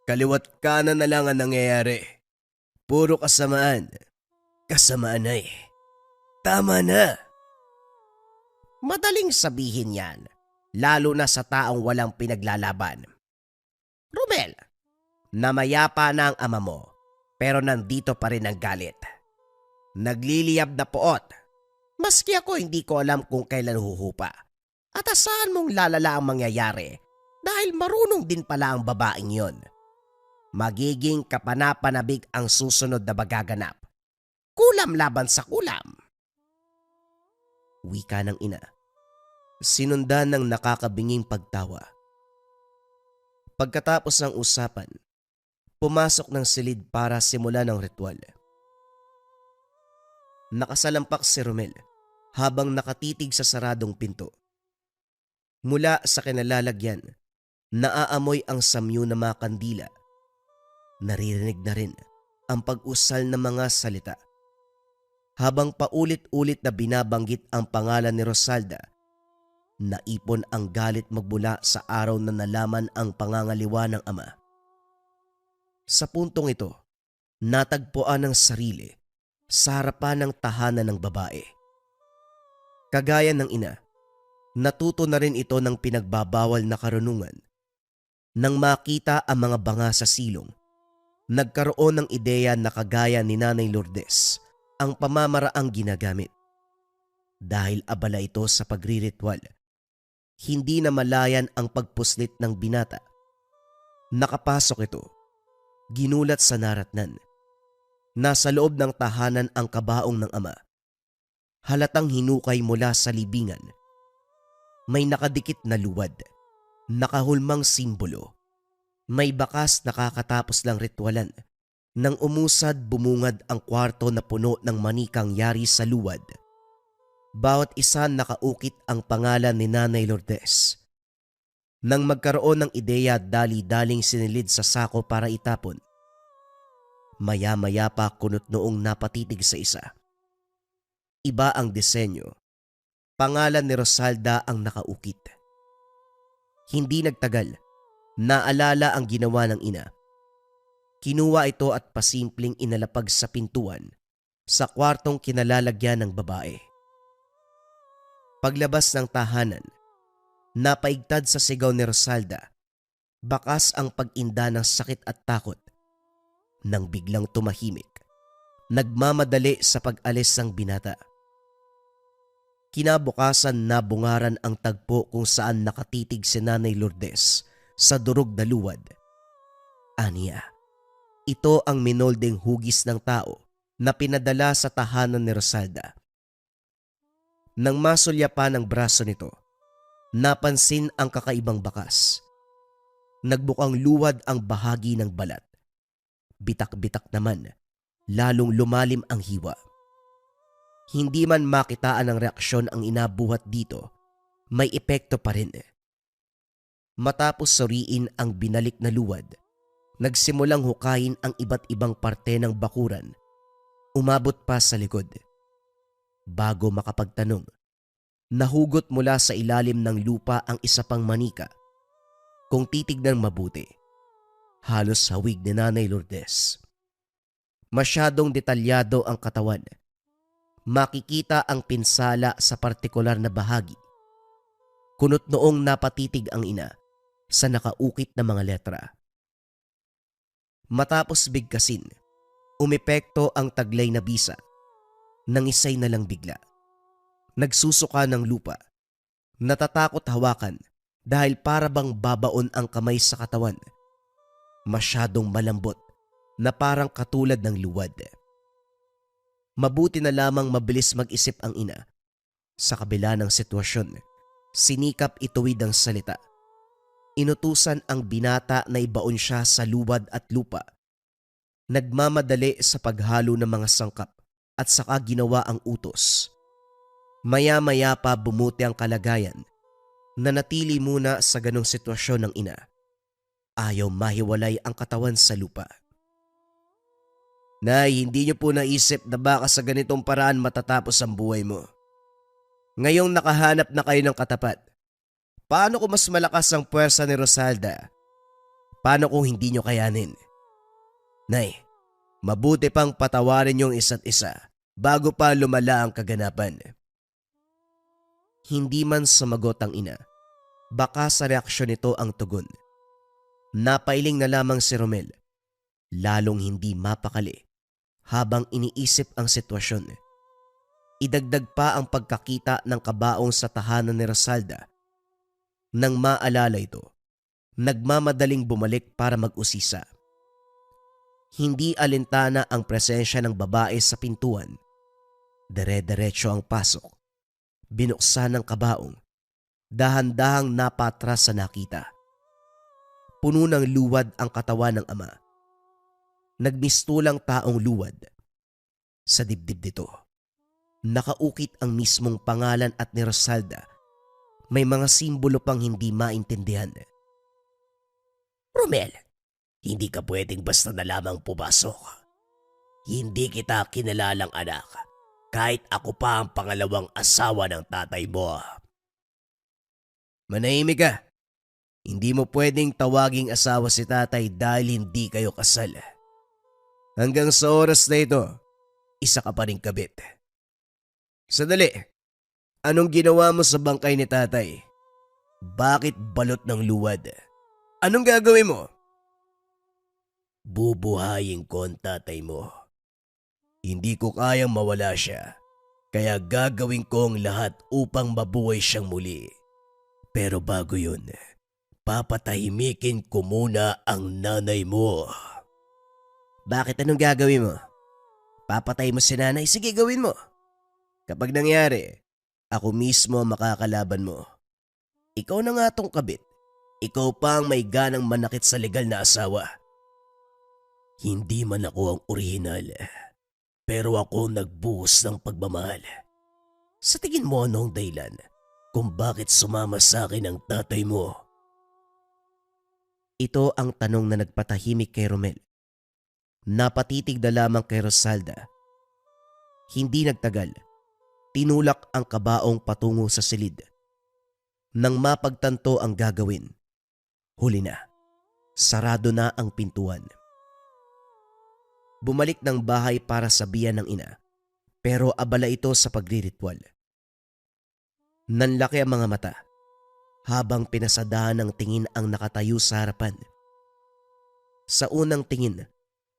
Kaliwat kanan na lang ang nangyayari. Puro kasamaan. Kasamaan na Tama na. Madaling sabihin yan, lalo na sa taong walang pinaglalaban. Romel, namayapa na ang ama mo, pero nandito pa rin ang galit. Nagliliyab na poot. Maski ako hindi ko alam kung kailan huhupa. At asahan mong lalala ang mangyayari dahil marunong din pala ang babaeng yon. Magiging kapanapanabig ang susunod na magaganap. Kulam laban sa kulam. Wika ng ina. Sinundan ng nakakabinging pagtawa. Pagkatapos ng usapan, pumasok ng silid para simulan ng ritual. Nakasalampak si Romel habang nakatitig sa saradong pinto. Mula sa kinalalagyan, naaamoy ang samyo na mga kandila. Naririnig na rin ang pag-usal ng mga salita. Habang paulit-ulit na binabanggit ang pangalan ni Rosalda, naipon ang galit magmula sa araw na nalaman ang pangangaliwa ng ama. Sa puntong ito, natagpuan ng sarili sa harapan ng tahanan ng babae. Kagaya ng ina, natuto na rin ito ng pinagbabawal na karunungan. Nang makita ang mga banga sa silong, Nagkaroon ng ideya na kagaya ni Nanay Lourdes ang pamamaraang ginagamit. Dahil abala ito sa pagriritwal, hindi na malayan ang pagpuslit ng binata. Nakapasok ito, ginulat sa naratnan. Nasa loob ng tahanan ang kabaong ng ama. Halatang hinukay mula sa libingan. May nakadikit na luwad, nakahulmang simbolo. May bakas nakakatapos lang ritwalan. Nang umusad bumungad ang kwarto na puno ng manikang yari sa luwad. Bawat isa nakaukit ang pangalan ni Nanay Lourdes. Nang magkaroon ng ideya, dali-daling sinilid sa sako para itapon. Maya-maya pa kunot noong napatitig sa isa. Iba ang disenyo. Pangalan ni Rosalda ang nakaukit. Hindi nagtagal, naalala ang ginawa ng ina. Kinuha ito at pasimpleng inalapag sa pintuan sa kwartong kinalalagyan ng babae. Paglabas ng tahanan, napaigtad sa sigaw ni Rosalda, bakas ang pag-inda ng sakit at takot. Nang biglang tumahimik, nagmamadali sa pag-alis ng binata. Kinabukasan nabungaran ang tagpo kung saan nakatitig si Nanay Lourdes sa durog na luwad. Aniya, ito ang minoldeng hugis ng tao na pinadala sa tahanan ni Rosalda. Nang masulyapan ang braso nito, napansin ang kakaibang bakas. Nagbukang luwad ang bahagi ng balat. Bitak-bitak naman, lalong lumalim ang hiwa. Hindi man makitaan ng reaksyon ang inabuhat dito, may epekto pa rin. Matapos suriin ang binalik na luwad, nagsimulang hukayin ang iba't ibang parte ng bakuran, umabot pa sa likod. Bago makapagtanong, nahugot mula sa ilalim ng lupa ang isa pang manika. Kung titignan mabuti, halos hawig ni Nanay Lourdes. Masyadong detalyado ang katawan. Makikita ang pinsala sa partikular na bahagi. Kunot noong napatitig ang ina sa nakaukit na mga letra. Matapos bigkasin, umepekto ang taglay na bisa. Nangisay na lang bigla. Nagsusuka ng lupa. Natatakot hawakan dahil para bang babaon ang kamay sa katawan. Masyadong malambot na parang katulad ng luwad. Mabuti na lamang mabilis mag-isip ang ina. Sa kabila ng sitwasyon, sinikap ituwid ang salita. Inutusan ang binata na ibaon siya sa luwad at lupa. Nagmamadali sa paghalo ng mga sangkap at saka ginawa ang utos. Maya-maya pa bumuti ang kalagayan. Nanatili muna sa ganong sitwasyon ng ina. Ayaw mahiwalay ang katawan sa lupa. Nay, hindi niyo po naisip na baka sa ganitong paraan matatapos ang buhay mo. Ngayong nakahanap na kayo ng katapat, paano kung mas malakas ang puwersa ni Rosalda? Paano kung hindi niyo kayanin? Nay, mabuti pang patawarin yung isa't isa bago pa lumala ang kaganapan. Hindi man sumagot ang ina, baka sa reaksyon nito ang tugon. Napailing na lamang si Romel, lalong hindi mapakali habang iniisip ang sitwasyon. Idagdag pa ang pagkakita ng kabaong sa tahanan ni Rosalda. Nang maalala ito, nagmamadaling bumalik para mag-usisa. Hindi alintana ang presensya ng babae sa pintuan. Dire-diretso ang pasok. Binuksan ng kabaong. Dahan-dahang napatras sa nakita. Puno ng luwad ang katawan ng ama. Nagmistulang taong luwad. Sa dibdib nito, nakaukit ang mismong pangalan at ni Rosalda. May mga simbolo pang hindi maintindihan. Romel, hindi ka pwedeng basta na lamang pumasok. Hindi kita kinalalang anak, kahit ako pa ang pangalawang asawa ng tatay mo. Manahimik ka. Hindi mo pwedeng tawaging asawa si tatay dahil hindi kayo kasal. Hanggang sa oras na ito, isa ka pa rin kabit. Sandali, anong ginawa mo sa bangkay ni tatay? Bakit balot ng luwad? Anong gagawin mo? Bubuhayin ko ang tatay mo. Hindi ko kayang mawala siya, kaya gagawin ko ang lahat upang mabuhay siyang muli. Pero bago yun, papatahimikin ko muna ang nanay mo. Bakit anong gagawin mo? Papatay mo si nanay? Sige, gawin mo. Kapag nangyari, ako mismo ang makakalaban mo. Ikaw na nga tong kabit. Ikaw pa ang may ganang manakit sa legal na asawa. Hindi man ako ang orihinal, pero ako nagbuhos ng pagmamahal. Sa tingin mo anong dahilan kung bakit sumama sa akin ang tatay mo? Ito ang tanong na nagpatahimik kay Romel. Napatitig na lamang kay Rosalda. Hindi nagtagal, tinulak ang kabaong patungo sa silid. Nang mapagtanto ang gagawin, huli na, sarado na ang pintuan. Bumalik ng bahay para sabihan ng ina, pero abala ito sa pagriritual. Nanlaki ang mga mata, habang pinasadahan ng tingin ang nakatayo sa harapan. Sa unang tingin,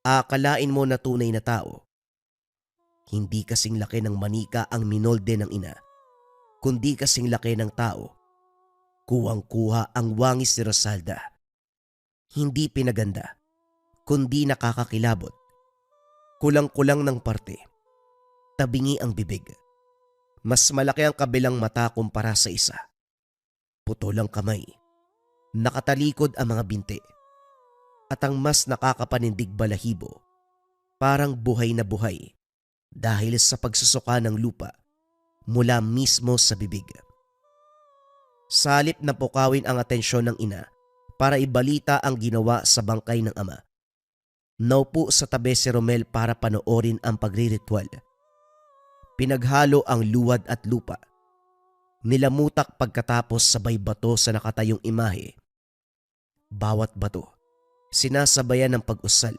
akalain mo na tunay na tao. Hindi kasing laki ng manika ang minolde ng ina, kundi kasing laki ng tao. Kuwang-kuha ang wangis ni Rosalda. Hindi pinaganda, kundi nakakakilabot. Kulang-kulang ng parte. Tabingi ang bibig. Mas malaki ang kabilang mata kumpara sa isa. Putol ang kamay. Nakatalikod ang mga binti. At ang mas nakakapanindig balahibo, parang buhay na buhay dahil sa pagsusuka ng lupa mula mismo sa bibig. Salip na pukawin ang atensyon ng ina para ibalita ang ginawa sa bangkay ng ama. Naupo sa tabi si Romel para panoorin ang pagriritual. Pinaghalo ang luwad at lupa. Nilamutak pagkatapos sabay bato sa nakatayong imahe. Bawat bato, sinasabayan ng pag-usal.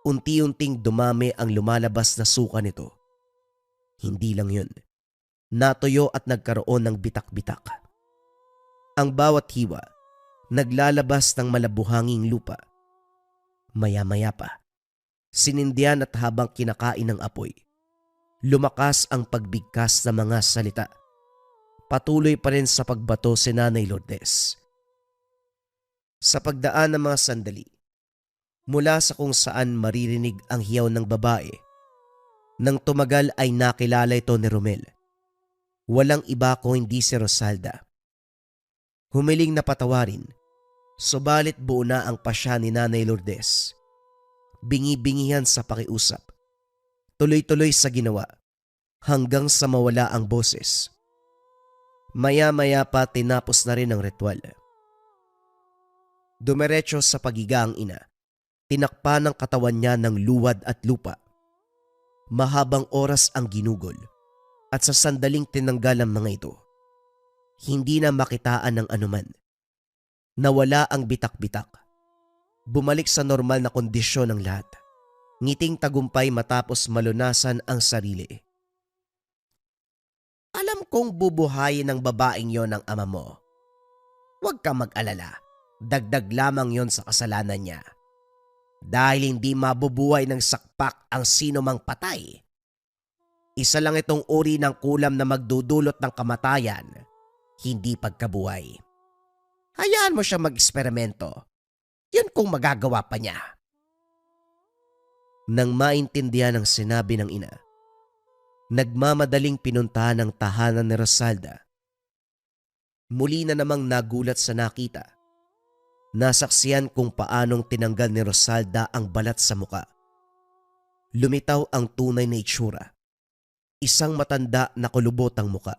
Unti-unting dumami ang lumalabas na suka nito. Hindi lang yun. Natuyo at nagkaroon ng bitak-bitak. Ang bawat hiwa, naglalabas ng malabuhanging lupa. Maya-maya pa, sinindihan at habang kinakain ng apoy, lumakas ang pagbigkas ng mga salita. Patuloy pa rin sa pagbato si Nanay Lourdes. Sa pagdaan ng mga sandali, mula sa kung saan maririnig ang hiyaw ng babae, nang tumagal ay nakilala ito ni Romel. Walang iba kung hindi si Rosalda. Humiling na patawarin, subalit buo na ang pasya ni Nanay Lourdes. Bingi-bingihan sa pakiusap. Tuloy-tuloy sa ginawa, hanggang sa mawala ang boses. Maya-maya pa tinapos na rin ang ritual. Dumiretso sa pagiga ang ina. Tinakpa ng katawan niya ng luwad at lupa. Mahabang oras ang ginugol at sa sandaling tinanggal ang mga ito, hindi na makitaan ng anuman. Nawala ang bitak-bitak. Bumalik sa normal na kondisyon ng lahat. Ngiting tagumpay matapos malunasan ang sarili. Alam kong bubuhayin ng babaeng yon ng ama mo. Huwag kang mag-alala. Dagdag lamang yon sa kasalanan niya. Dahil hindi mabubuhay ng sakpak ang sino mang patay. Isa lang itong uri ng kulam na magdudulot ng kamatayan, hindi pagkabuhay. Hayaan mo siya mag-eksperimento. Yun kung magagawa pa niya. Nang maintindihan ang sinabi ng ina, nagmamadaling pinuntahan ang tahanan ni Rosalda. Muli na namang nagulat sa nakita. Nasaksiyan kung paanong tinanggal ni Rosalda ang balat sa muka. Lumitaw ang tunay na itsura. Isang matanda na kulubot ang muka.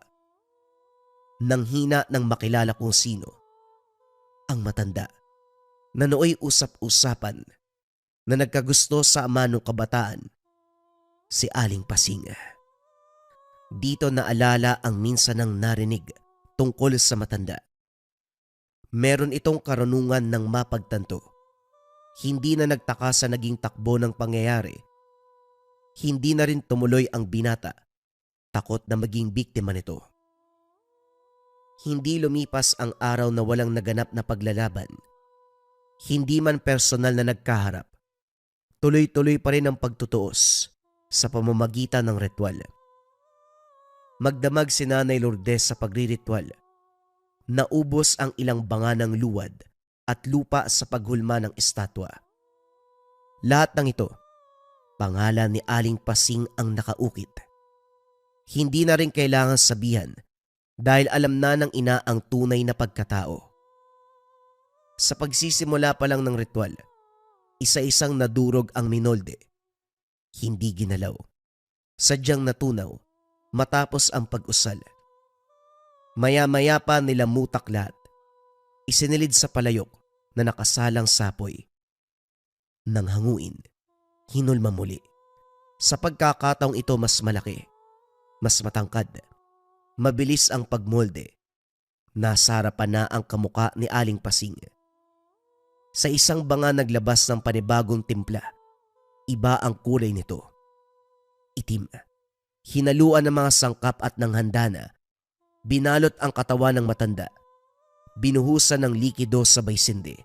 Nang hina ng makilala kung sino. Ang matanda na nooy usap-usapan na nagkagusto sa ama ng kabataan, si Aling Pasing. Dito naalala ang minsan nang narinig tungkol sa matanda. Meron itong karunungan ng mapagtanto. Hindi na nagtaka sa naging takbo ng pangyayari. Hindi na rin tumuloy ang binata, takot na maging biktima nito. Hindi lumipas ang araw na walang naganap na paglalaban. Hindi man personal na nagkaharap, tuloy-tuloy pa rin ang pagtutuos sa pamamagitan ng ritual. Magdamag si Nanay Lourdes sa pagriritual. Naubos ang ilang banga ng luwad at lupa sa paghulma ng estatwa. Lahat ng ito, pangalan ni Aling Pasing ang nakaukit. Hindi na rin kailangan sabihan dahil alam na ng ina ang tunay na pagkatao. Sa pagsisimula pa lang ng ritual, isa-isang nadurog ang minolde. Hindi ginalaw. Sadyang natunaw matapos ang pag-usal. Maya-maya pa nilamutak lahat. Isinilid sa palayok na nakasalang sapoy. Nang hanguin, hinulma muli. Sa pagkakataong ito mas malaki, mas matangkad, mabilis ang pagmolde. Nasa harapan na ang kamuka ni Aling Pasing. Sa isang banga naglabas ng panibagong timpla. Iba ang kulay nito. Itim. Hinaluan ng mga sangkap at ng handana. Binalot ang katawan ng matanda. Binuhusan ng likido sabay sindi.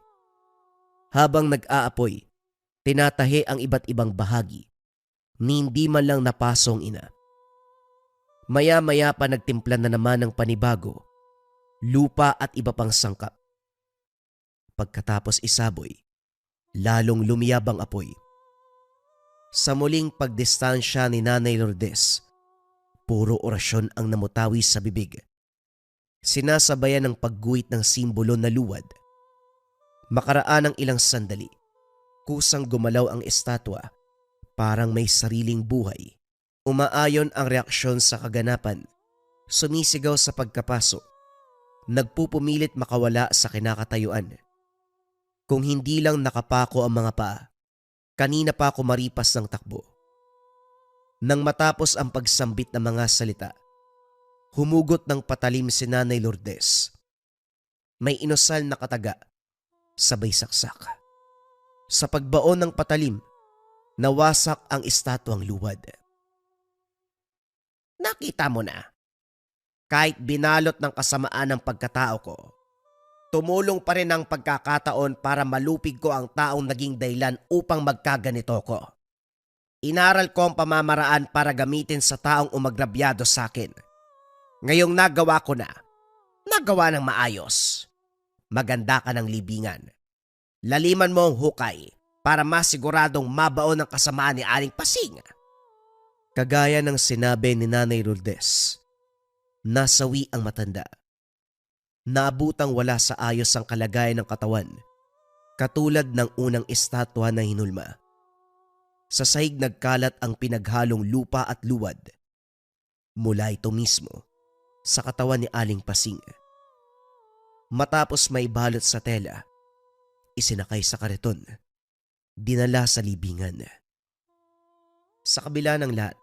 Habang nag-aapoy, tinatahi ang iba't ibang bahagi. Ni hindi man lang napasong ina. Maya-maya pa nagtimpla na naman ng panibago, lupa at iba pang sangkap. Pagkatapos isaboy, lalong lumiyab ang apoy. Sa muling pagdistansya ni Nanay Lourdes, puro orasyon ang namutawi sa bibig. Sinasabayan ng pagguhit ng simbolo na luwad. Makaraan ng ilang sandali, kusang gumalaw ang estatwa, parang may sariling buhay. Umaayon ang reaksyon sa kaganapan, sumisigaw sa pagkapaso, nagpupumilit makawala sa kinakatayuan. Kung hindi lang nakapako ang mga paa, kanina pa ako maripas ng takbo. Nang matapos ang pagsambit ng mga salita, humugot ng patalim si Nanay Lourdes. May inusal na kataga, sabay saksak. Sa pagbaon ng patalim, nawasak ang estatwang luwad. Nakita mo na, kahit binalot ng kasamaan ng pagkatao ko, tumulong pa rin ang pagkakataon para malupig ko ang taong naging dahilan upang magkaganito ko. Inaral ko ang pamamaraan para gamitin sa taong umagrabyado sa akin. Ngayong nagawa ko na, nagawa ng maayos. Maganda ka ng libingan. Laliman mo ang hukay para masiguradong mabaon ang kasamaan ni Aling Pasing. Kagaya ng sinabi ni Nanay Lourdes, nasawi ang matanda. Naabutang wala sa ayos ang kalagayan ng katawan, katulad ng unang estatwa na hinulma. Sa sahig nagkalat ang pinaghalong lupa at luwad. Mula ito mismo sa katawan ni Aling Pasing. Matapos may balot sa tela, isinakay sa kariton, dinala sa libingan. Sa kabila ng lahat,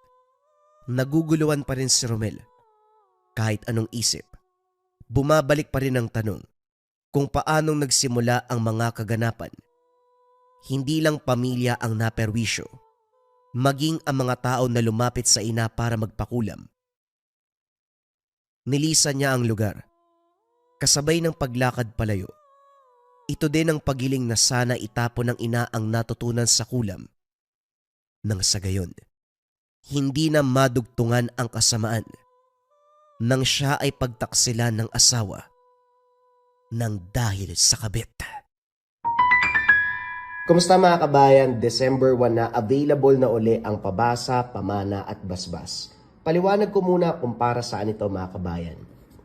naguguluhan pa rin si Romel. Kahit anong isip, bumabalik pa rin ang tanong kung paanong nagsimula ang mga kaganapan. Hindi lang pamilya ang naperwisyo, maging ang mga tao na lumapit sa ina para magpakulam. Nilisan niya ang lugar, kasabay ng paglakad palayo. Ito din ang pagiling na sana itapon ng ina ang natutunan sa kulam. Nang sa gayon, hindi na madugtungan ang kasamaan nang siya ay pagtaksilan ng asawa nang dahil sa kabit. Kumusta mga kabayan? December 1 na, available na uli ang pabasa, pamana at basbas. Paliwanag ko muna kung para saan ito mga kabayan.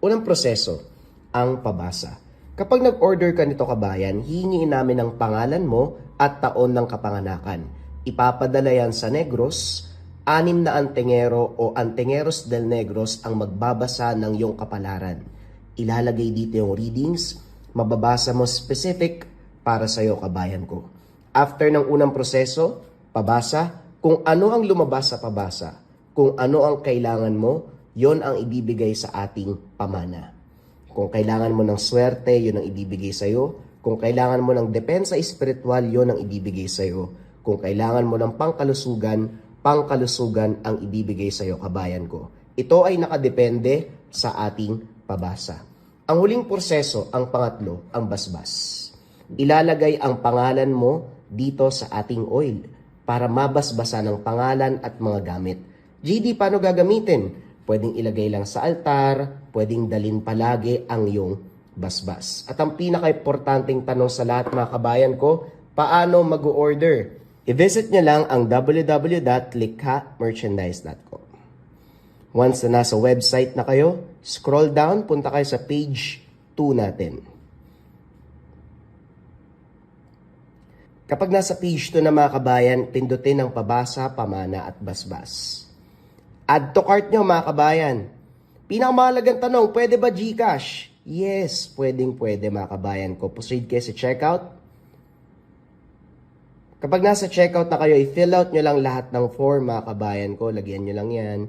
Unang proseso, ang pabasa. Kapag nag-order ka nito kabayan, hihingiin namin ang pangalan mo at taon ng kapanganakan. Ipapadala yan sa Negros, 6 na antengero o antengeros del Negros ang magbabasa ng iyong kapalaran. Ilalagay dito yung readings, mababasa mo specific para sa iyo kabayan ko. After ng unang proseso, pabasa, kung ano ang lumabas sa pabasa, kung ano ang kailangan mo, yon ang ibibigay sa ating pamana. Kung kailangan mo ng swerte, yon ang ibibigay sa iyo. Kung kailangan mo ng depensa espiritual, yon ang ibibigay sa iyo. Kung kailangan mo ng pangkalusugan ang ibibigay sa iyo, kabayan ko. Ito ay nakadepende sa ating pabasa. Ang huling proseso, ang pangatlo, ang basbas. Ilalagay ang pangalan mo dito sa ating oil. para mabasbasan ng pangalan at mga gamit. GD, paano gagamitin? Pwedeng ilagay lang sa altar, pwedeng dalin palagi ang iyong basbas. At ang pinaka-importanting tanong sa lahat mga kabayan ko, paano mag-order? I-visit nyo lang ang www.likhamerchandise.com. Once na nasa website na kayo, scroll down, punta kayo sa page 2 natin. Kapag nasa page 2 na mga kabayan, pindutin ang pabasa, pamana at basbas. Add to cart nyo mga kabayan. Pinakamahalagang tanong, pwede ba GCash? Yes, pwede mga kabayan ko. Proceed kayo sa checkout. Kapag nasa checkout na kayo, i-fill out nyo lang lahat ng form mga kabayan ko. Lagyan nyo lang yan.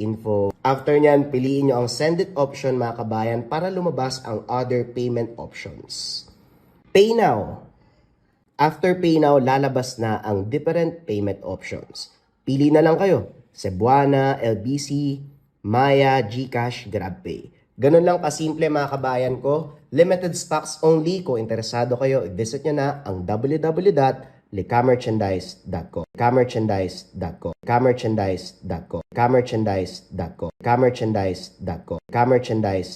Info. After nyan, piliin nyo ang send it option mga kabayan para lumabas ang other payment options. Pay now. After pay now, lalabas na ang different payment options. Pili na lang kayo. Cebuana, LBC, Maya, GCash, GrabPay. Ganun lang kasimple mga kabayan ko. Limited stocks only. Kung interesado kayo, i-visit nyo na ang www.likhamerchandise.com. Kamerchandise.com. Kamerchandise.com. Kamerchandise.com. Kamerchandise.com. Kamerchandise.